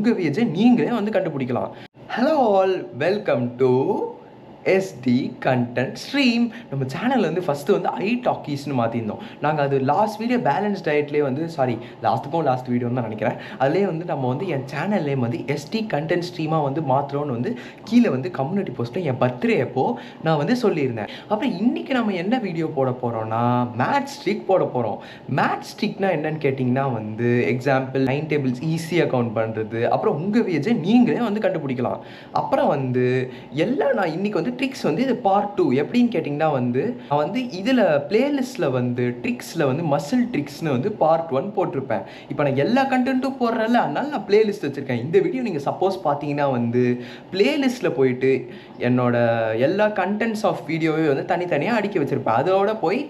உங்கள் ஏஜை நீங்களே வந்து கண்டுபிடிக்கலாம். Hello all, welcome to SD content stream. நம்ம சேனலில் வந்து ஃபஸ்ட்டு வந்து ஐ டாக்கீஸ்னு மாற்றிருந்தோம். நாங்கள் அது லாஸ்ட் வீடியோ பேலன்ஸ் டயட்லேயே வந்து லாஸ்ட் வீடியோன்னு தான் நினைக்கிறேன். அதிலே வந்து நம்ம வந்து என் சேனல்லே வந்து SD கண்டென்ட் ஸ்ட்ரீமாக வந்து மாற்றுறோன்னு வந்து கீழே வந்து கம்யூனிட்டி போஸ்ட்டில் என் பர்த்டே அப்போது நான் வந்து சொல்லியிருந்தேன். அப்புறம் இன்றைக்கி நம்ம என்ன வீடியோ போட போகிறோன்னா மேத்ஸ் ட்ரிக் போட போகிறோம். மேத்ஸ் ட்ரிக்னா என்னன்னு கேட்டிங்கன்னா வந்து எக்ஸாம்பிள் 9 டேபிள்ஸ் ஈஸியாக கவுண்ட் பண்ணுறது, அப்புறம் உங்கள் ஏஜை நீங்களே வந்து கண்டுபிடிக்கலாம். அப்புறம் வந்து எல்லாம் நான் இன்றைக்கி வந்து ட்ரிக்ஸ் வந்து இது பார்ட் 2 எப்படின்னு கேட்டிங்கன்னா வந்து நான் வந்து இதில் பிளேலிஸ்ட்டில் வந்து ட்ரிக்ஸில் வந்து மசில் ட்ரிக்ஸ்னு வந்து பார்ட் 1 போட்டிருப்பேன். இப்போ நான் எல்லா கண்டென்ட்டும் போடுறேன்ல, அதனால நான் பிளேலிஸ்ட் வச்சுருக்கேன். இந்த வீடியோ நீங்கள் சப்போஸ் பார்த்தீங்கன்னா வந்து பிளேலிஸ்ட்டில் போயிட்டு என்னோட எல்லா கண்டென்ட்ஸ் ஆஃப் வீடியோவே வந்து தனித்தனியாக அடுக்கி வச்சுருப்பேன். அதோட போய்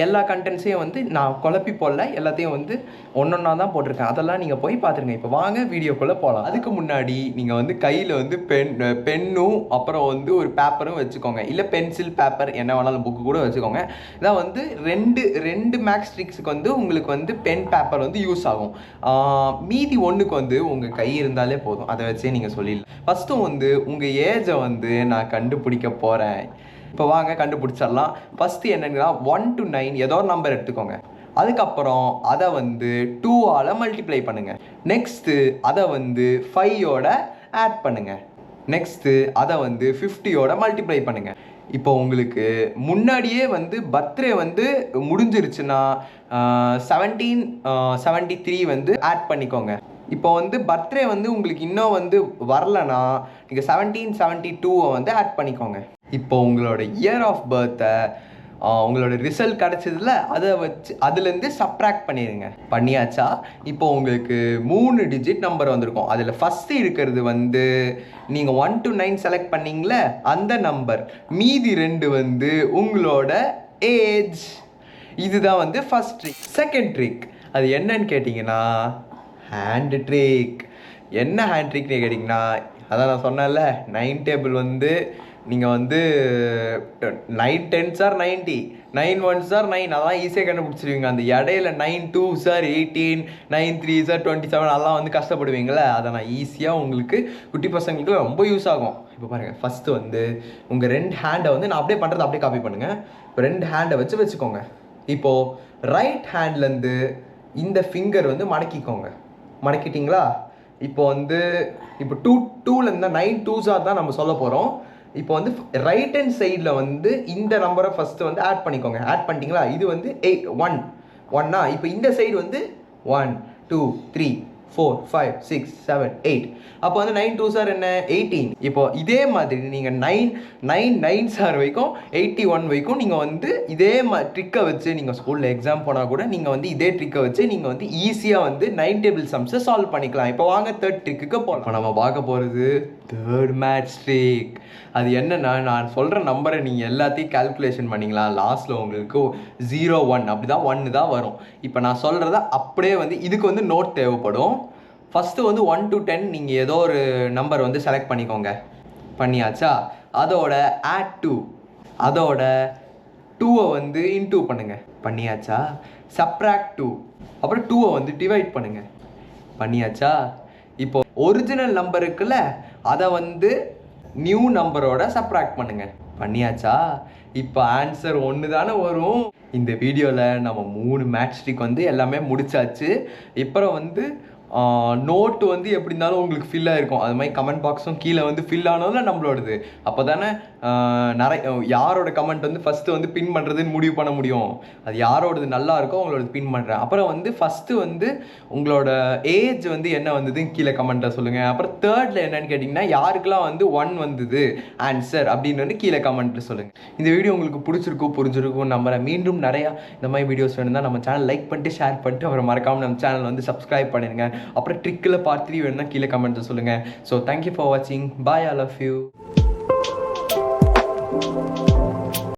எல்லா கண்டென்ட்ஸையும் வந்து நான் குழப்பி போடல, எல்லாத்தையும் வந்து ஒன்றொன்னா தான் போட்டிருக்கேன். அதெல்லாம் நீங்கள் போய் பார்த்துருங்க. இப்போ வாங்க வீடியோக்குள்ளே போகலாம். அதுக்கு முன்னாடி நீங்கள் வந்து கையில் வந்து பென்னும் அப்புறம் வந்து ஒரு பேப்பரும் வச்சுக்கோங்க. இல்லை பென்சில் பேப்பர் என்ன வேணாலும் புக்கு கூட வச்சுக்கோங்க. இதான் வந்து ரெண்டு மேக்ஸ் ட்ரிக்ஸுக்கு வந்து உங்களுக்கு வந்து பென் பேப்பர் வந்து யூஸ் ஆகும். மீதி ஒன்றுக்கு வந்து உங்கள் கை இருந்தாலே போதும், அதை வச்சே நீங்கள் சொல்லிடலாம். ஃபஸ்ட்டும் வந்து உங்கள் ஏஜை வந்து நான் கண்டுபிடிக்க போகிறேன். இப்போ வாங்க கண்டுபிடிச்சிடலாம். ஃபஸ்ட்டு என்னன்னா 1 to 9 ஏதோ ஒரு நம்பர் எடுத்துக்கோங்க. அதுக்கப்புறம் அதை வந்து 2ஆல் மல்டிப்ளை பண்ணுங்கள். நெக்ஸ்ட்டு அதை வந்து 5ஓட ஆட் பண்ணுங்கள். நெக்ஸ்ட்டு அதை வந்து 50ஓட மல்டிப்ளை பண்ணுங்கள். இப்போ உங்களுக்கு முன்னாடியே வந்து பர்த்டே வந்து முடிஞ்சிருச்சுன்னா 1773 வந்து ஆட் பண்ணிக்கோங்க. இப்போ வந்து பர்த்டே வந்து உங்களுக்கு இன்னும் வந்து வரலன்னா நீங்கள் 1772 வந்து ஆட் பண்ணிக்கோங்க. இப்போ உங்களோட இயர் ஆஃப் பர்த்தை உங்களோட ரிசல்ட் கிடச்சதில்ல, அதை வச்சு அதுலேருந்து சப்ராக்ட் பண்ணிடுங்க. பண்ணியாச்சா? இப்போ உங்களுக்கு 3 டிஜிட் நம்பர் வந்திருக்கும். அதில் ஃபஸ்ட்டு இருக்கிறது வந்து நீங்கள் 1 to 9 செலக்ட் பண்ணிங்களே அந்த நம்பர். மீதி 2 வந்து உங்களோட ஏஜ். இதுதான் வந்து ஃபஸ்ட் ட்ரிக். செகண்ட் ட்ரிக் அது என்னன்னு கேட்டிங்கன்னா ஹேண்ட் ட்ரிக். என்ன ஹேண்ட் ட்ரிக்னு கேட்டிங்கன்னா அதான் நான் சொன்னேன்ல, 9 டேபிள் வந்து நீங்கள் வந்து 9 10s are 90, 9 1s are 9 அதான் ஈஸியாக கண்டுபிடிச்சிருவீங்க. அந்த இடையில 9 2s are 18, 9 3s are 27 அதெல்லாம் வந்து கஷ்டப்படுவீங்களே, அதை நான் ஈஸியாக உங்களுக்கு குட்டி பசங்களுக்கு ரொம்ப யூஸ் ஆகும். இப்போ பாருங்கள், ஃபஸ்ட்டு வந்து உங்கள் 2 ஹேண்டை வந்து நான் அப்படியே பண்ணுறது அப்படியே காப்பி பண்ணுங்கள். இப்போ 2 ஹேண்டை வச்சுக்கோங்க. இப்போது ரைட் ஹேண்ட்லேருந்து இந்த ஃபிங்கர் வந்து மடக்கிக்கோங்க. மடக்கிட்டிங்களா? இப்போ வந்து இப்போ 2லேருந்து 9 2s are தான் நம்ம சொல்ல போகிறோம். இப்போ வந்து ரைட் ஹேண்ட் சைடில் வந்து இந்த நம்பரை ஃபஸ்ட்டு வந்து ஆட் பண்ணிக்கோங்க. ஆட் பண்ணிட்டீங்களா? இது வந்து 1 இப்போ இந்த சைடு வந்து 1 2 3 4 5 6 7 8 அப்போ வந்து 9 2s are என்ன 18. இப்போ இதே மாதிரி நீங்கள் 9 9s are வரைக்கும் 81 வரைக்கும் நீங்கள் வந்து இதே ட்ரிக்கை வச்சு நீங்கள் ஸ்கூலில் எக்ஸாம் போனால் கூட நீங்கள் வந்து இதே ட்ரிக்கை வச்சு நீங்கள் வந்து ஈஸியாக வந்து 9 டேபிள் சம்ஸை சால்வ் பண்ணிக்கலாம். இப்போ வாங்க தேர்ட் ட்ரிக்குக்கு போகலாம். இப்போ நம்ம பார்க்க போகிறது தேர்ட் மேத்ஸ் ட்ரிக். அது என்னன்னா, நான் சொல்கிற நம்பரை நீங்கள் எல்லாத்தையும் கால்குலேஷன் பண்ணிங்களா, லாஸ்ட்டில் உங்களுக்கு 0 1 அப்படி தான் 1 தான் வரும். இப்போ நான் சொல்கிறத அப்படியே வந்து இதுக்கு வந்து நோட் தேவைப்படும். ஃபஸ்ட்டு வந்து 1 to 10 நீங்கள் ஏதோ ஒரு நம்பர் வந்து செலக்ட் பண்ணிக்கோங்க. பண்ணியாச்சா? அதோட ஆட் 2, அதோட 2 வந்து இன்டூ பண்ணுங்கள். பண்ணியாச்சா? சப்ராக்ட் 2, அப்புறம் 2 வந்து டிவைட் பண்ணுங்கள். பண்ணியாச்சா? இப்போ ஒரிஜினல் நம்பர் இருக்குல்ல, அதை வந்து நியூ நம்பரோட சப்ராக்ட் பண்ணுங்கள். பண்ணியாச்சா? இப்போ ஆன்சர் 1 தானே வரும். இந்த வீடியோவில் நம்ம 3 மேத்ஸ் ட்ரிக் வந்து எல்லாமே முடிச்சாச்சு. இப்போ வந்து நோட்டு வந்து எப்படி இருந்தாலும் உங்களுக்கு ஃபில் ஆகிருக்கும். அது மாதிரி கமெண்ட் பாக்ஸும் கீழே வந்து ஃபில் ஆனதில் நம்மளோடது. அப்போ தானே நிறைய யாரோட கமெண்ட் வந்து ஃபஸ்ட்டு வந்து பின் பண்ணுறதுன்னு முடிவு பண்ண முடியும். அது யாரோடது நல்லா இருக்கோ அவங்களோட பின் பண்ணுறேன். அப்புறம் வந்து ஃபஸ்ட்டு வந்து உங்களோட ஏஜ் வந்து என்ன வந்ததுன்னு கீழே கமெண்ட்டில் சொல்லுங்கள். அப்புறம் தேர்டில் என்னென்னு கேட்டிங்கன்னா யாருக்கெல்லாம் வந்து 1 வந்தது ஆன்சர் அப்படின்னு வந்து கீழே கமெண்ட்டில் சொல்லுங்கள். இந்த வீடியோ உங்களுக்கு புரிஞ்சிருக்கும் நம்புறேன். மீண்டும் நிறையா இந்த மாதிரி வீடியோஸ் வேணும்னா நம்ம சேனல் லைக் பண்ணிட்டு ஷேர் பண்ணிட்டு அப்புறம் மறக்காமல் நம்ம சேனல் வந்து சப்ஸ்கிரைப் பண்ணிடுங்க. அப்புறம் ட்ரிக்கில் பார்ட் 3 வேணும்னா கீழே கமெண்ட்டில் சொல்லுங்கள். ஸோ தேங்க்யூ ஃபார் வாட்சிங். பாய், ஐ லவ் யூ.